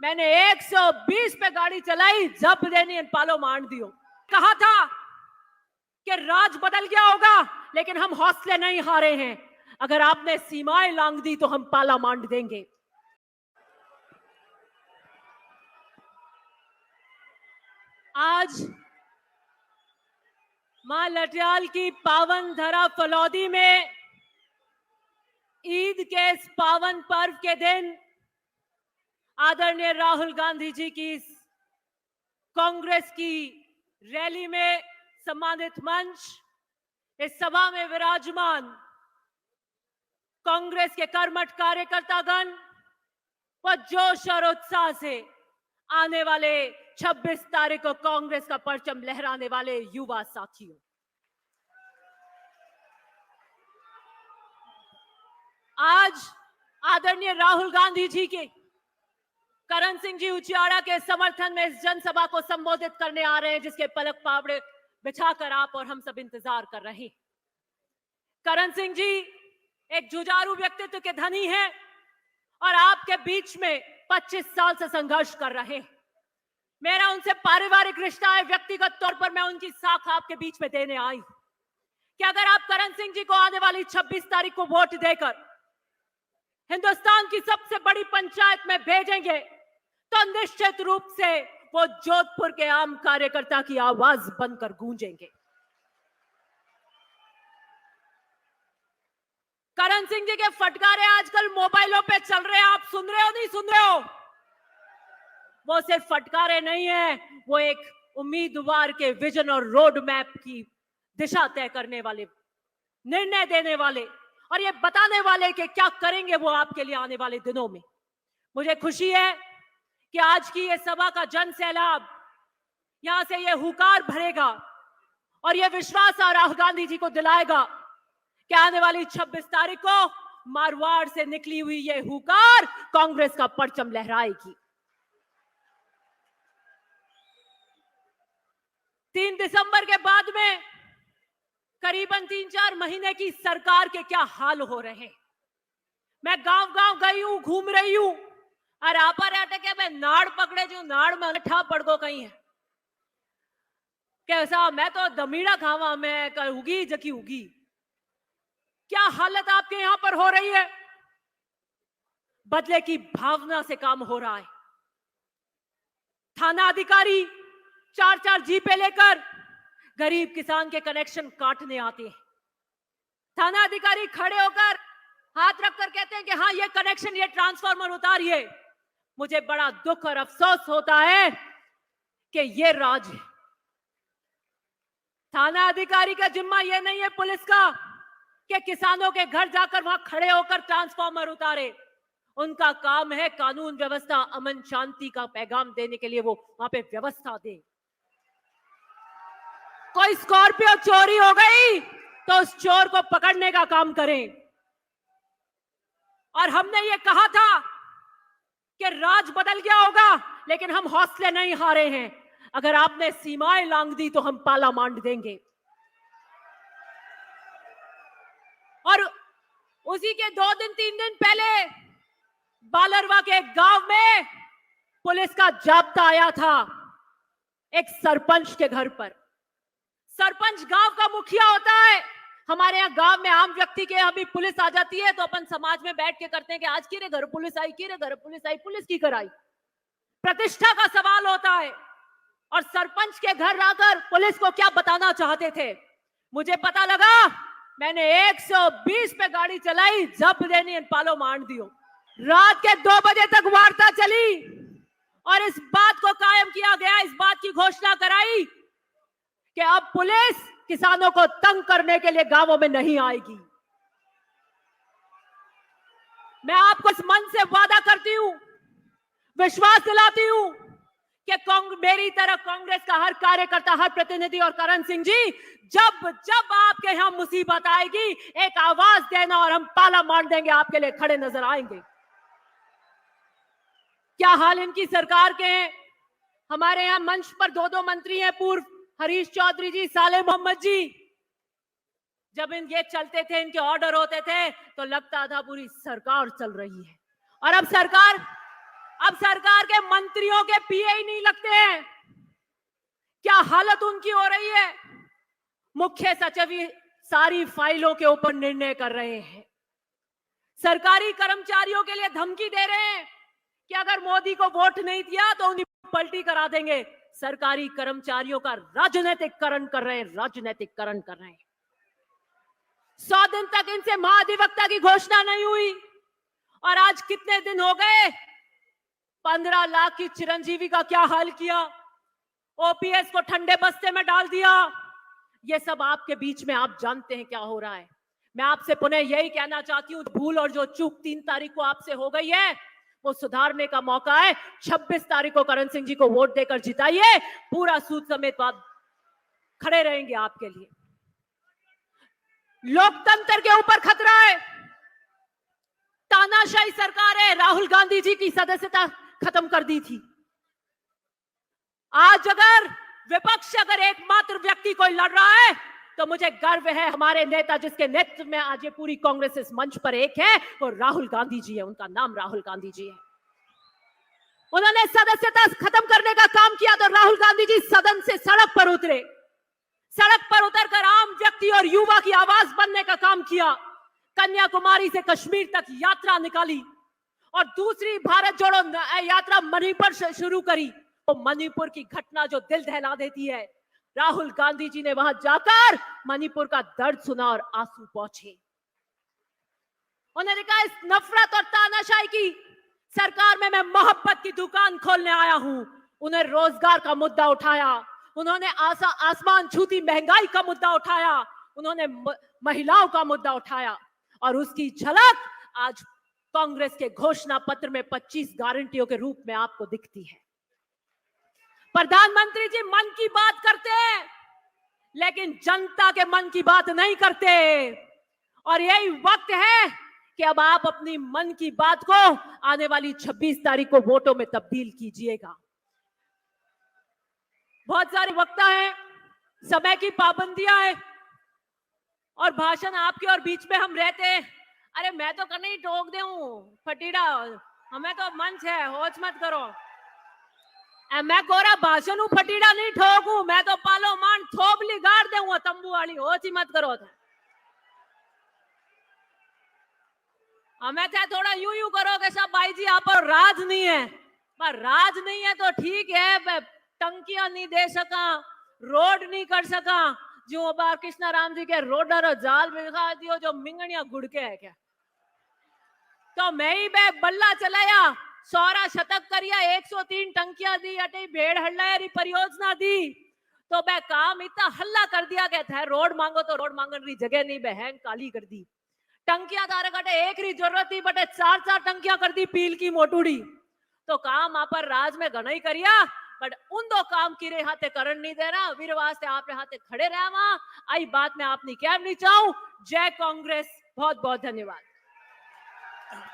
मैंने 120 पे गाड़ी चलाई, जब देनी पालो मांड दियो। कहा था कि राज बदल गया होगा, लेकिन हम हौसले नहीं हारे हैं। अगर आपने सीमाएं लांघ दी तो हम पाला मांड देंगे। आज मां लठियाल की पावन धरा फलौदी में ईद के इस पावन पर्व के दिन आदरणीय राहुल गांधी जी की कांग्रेस की रैली में सम्मानित मंच, इस सभा में विराजमान कांग्रेस के कर्मठ कार्यकर्तागण व जोश और उत्साह से आने वाले 26 तारीख को कांग्रेस का परचम लहराने वाले युवा साथियों, आज आदरणीय राहुल गांधी जी के करण सिंह जी उचियाड़ा के समर्थन में इस जनसभा को संबोधित करने आ रहे हैं, जिसके पलक पावड़े बिछाकर आप और हम सब इंतजार कर रहे हैं। करण सिंह जी एक जुझारू व्यक्तित्व के धनी हैं और आपके बीच में 25 साल से संघर्ष कर रहे हैं। मेरा उनसे पारिवारिक रिश्ता है, व्यक्तिगत तौर पर मैं उनकी साख आपके बीच में देने आई कि अगर आप करण सिंह जी को आने वाली 26 तारीख को वोट देकर हिंदुस्तान की सबसे बड़ी पंचायत में भेजेंगे तो निश्चित रूप से वो जोधपुर के आम कार्यकर्ता की आवाज बनकर गूंजेंगे। करण सिंह जी के फटकारे आजकल मोबाइलों पे चल रहे हैं, आप सुन रहे हो नहीं सुन रहे हो? वो सिर्फ फटकारे नहीं है, वो एक उम्मीदवार के विजन और रोड मैप की दिशा तय करने वाले, निर्णय देने वाले और ये बताने वाले कि क्या करेंगे वो आपके लिए आने वाले दिनों में। मुझे खुशी है कि आज की ये सभा का जन सैलाब यहां से ये हुकार भरेगा और ये विश्वास राहुल गांधी जी को दिलाएगा कि आने वाली 26 तारीख को मारवाड़ से निकली हुई ये हुकार कांग्रेस का परचम लहराएगी। 3 दिसंबर के बाद में करीबन 3-4 महीने की सरकार के क्या हाल हो रहे हैं। मैं गांव गांव गई हूं, घूम रही हूं और आपा अटके मैं नाड़ पकड़े जो नाड़ में ठा पड़ गो कहीं है कैसा, मैं तो दमीड़ा खावा में उगी जकी उगी। क्या हालत आपके यहां पर हो रही है? बदले की भावना से काम हो रहा है। थाना अधिकारी 4-4 जीपे लेकर गरीब किसान के कनेक्शन काटने आते हैं। थाना अधिकारी खड़े होकर हाथ रखकर कहते हैं कि हाँ ये कनेक्शन, ये ट्रांसफार्मर उतारिए। मुझे बड़ा दुख और अफसोस होता है कि ये राज है। थाना अधिकारी का जिम्मा ये नहीं है पुलिस का कि किसानों के घर जाकर वहां खड़े होकर ट्रांसफार्मर उतारे। उनका काम है कानून व्यवस्था, अमन शांति का पैगाम देने के लिए वो वहां पे व्यवस्था दे। कोई स्कॉर्पियो चोरी हो गई तो उस चोर को पकड़ने का काम करें। और हमने ये कहा था कि राज बदल गया होगा, लेकिन हम हौसले नहीं हारे हैं। अगर आपने सीमाएं लांघ दी तो हम पाला मांड देंगे। और उसी के 2-3 दिन पहले बालरवा के एक गांव में पुलिस का जाब्ता आया था एक सरपंच के घर पर। सरपंच गांव का मुखिया होता है। हमारे यहाँ गांव में आम व्यक्ति के अभी पुलिस आ जाती है तो अपन समाज में बैठ के करते हैं कि आज किरे घर पुलिस आई, किरे घर पुलिस आई, पुलिस की कराई। प्रतिष्ठा का सवाल होता है। और सरपंच के घर आकर पुलिस को क्या बताना चाहते थे? मुझे पता लगा, मैंने 120 पे गाड़ी चलाई, जब देनी पालो मांड दियो। रात के 2 बजे तक वार्ता चली और इस बात को कायम किया गया, इस बात की घोषणा कराई कि अब पुलिस किसानों को तंग करने के लिए गांवों में नहीं आएगी। मैं आपको इस मन से वादा करती हूं, विश्वास दिलाती हूं कि मेरी तरह कांग्रेस का हर कार्यकर्ता, हर प्रतिनिधि और करण सिंह जी जब जब आपके यहां मुसीबत आएगी एक आवाज देना और हम पाला मार देंगे, आपके लिए खड़े नजर आएंगे। क्या हाल इनकी सरकार के हैं? हमारे यहां मंच पर 2 मंत्री हैं पूर्व, हरीश चौधरी जी, साले मोहम्मद जी। जब ये चलते थे, इनके ऑर्डर होते थे तो लगता था पूरी सरकार चल रही है। और अब सरकार अब सरकार के मंत्रियों के पीए ही नहीं लगते हैं। क्या हालत उनकी हो रही है। मुख्य सचिव सारी फाइलों के ऊपर निर्णय कर रहे हैं। सरकारी कर्मचारियों के लिए धमकी दे रहे हैं कि अगर मोदी को वोट नहीं दिया तो उन्हें पलटी करा देंगे। सरकारी कर्मचारियों का राजनीतिकरण कर रहे हैं, राजनीतिकरण कर रहे हैं। 100 दिन तक इनसे महाधिवक्ता की घोषणा नहीं हुई और आज कितने दिन हो गए। 15 लाख की चिरंजीवी का क्या हाल किया, ओपीएस को ठंडे बस्ते में डाल दिया। ये सब आपके बीच में आप जानते हैं क्या हो रहा है। मैं आपसे पुनः यही कहना चाहती हूं, भूल और जो चूक 3 तारीख को आपसे हो गई है वो सुधारने का मौका है। 26 तारीख को करण सिंह जी को वोट देकर जिताइए। पूरा सूद समेत बात खड़े रहेंगे आपके लिए। लोकतंत्र के ऊपर खतरा है। तानाशाही सरकार है। राहुल गांधी जी की सदस्यता खत्म कर दी थी। आज अगर विपक्ष अगर एकमात्र व्यक्ति कोई लड़ रहा है तो मुझे गर्व है हमारे नेता जिसके नेतृत्व में आज ये पूरी कांग्रेस इस मंच पर एक है, वो राहुल गांधी जी है। उनका नाम राहुल गांधी जी है। उन्होंने सदस्यता खत्म करने का काम किया तो राहुल गांधी जी सदन से सड़क पर उतरे। सड़क पर उतरकर आम व्यक्ति और युवा की आवाज बनने का काम किया। कन्याकुमारी से कश्मीर तक यात्रा निकाली और दूसरी भारत जोड़ो यात्रा मणिपुर से शुरू करी। तो मणिपुर की घटना जो दिल दहला देती है, राहुल गांधी जी ने वहां जाकर मणिपुर का दर्द सुना और आंसू पहुंचे। उन्होंने कहा इस नफरत और तानाशाही की सरकार में मैं मोहब्बत की दुकान खोलने आया हूं। उन्हें रोजगार का मुद्दा उठाया, उन्होंने आसमान छूती महंगाई का मुद्दा उठाया, उन्होंने महिलाओं का मुद्दा उठाया और उसकी झलक आज कांग्रेस के घोषणा पत्र में 25 गारंटियों के रूप में आपको दिखती है। प्रधानमंत्री जी मन की बात करते हैं लेकिन जनता के मन की बात नहीं करते और यही वक्त है कि अब आप अपनी मन की बात को आने वाली 26 तारीख को वोटों में तब्दील कीजिएगा। बहुत सारे वक्ता हैं, समय की पाबंदियां हैं और भाषण आपके और बीच में हम रहते हैं। अरे मैं तो करने ही टोक दे फटीड़ा, हमें तो मंच है, होच मत करो। मैं कोरा भाषण हूं, फटीड़ा नहीं ठोकू। मैं तो पालो मान थोबली गाड़ दे तंबू वाली, होच ही मत करो। हमें थे थोड़ा यूं यूं करो कि सब भाई जी आप पर राज नहीं है, पर राज नहीं है तो ठीक है। टंकियां नहीं दे सका, रोड नहीं कर सका, जो बार कृष्णा राम जी के रोडर जाल बिखा दियो जो मिंगनिया गुड़के है क्या। तो मैं ही बल्ला चलाया, 16 शतक करिया, 103 टंकियां दी, अटे भेड़ हल्लायरी परियोजना दी। तो मैं काम इतना हल्ला कर दिया कहता है रोड मांगो तो रोड मांगने की जगह नहीं, बहन काली कर दी। टंकियां तारे कटे एक री जरूरत थी बटे 4 टंकियां कर दी पील की मोटूड़ी। तो काम आप राज में घना ही करिया बट उन दो काम की हाथे करण नहीं दे रहा। वीर वास्ते आप हाथे खड़े रहा वहां आई बात में आपने क्या नहीं चाहूं। जय कांग्रेस, बहुत बहुत धन्यवाद।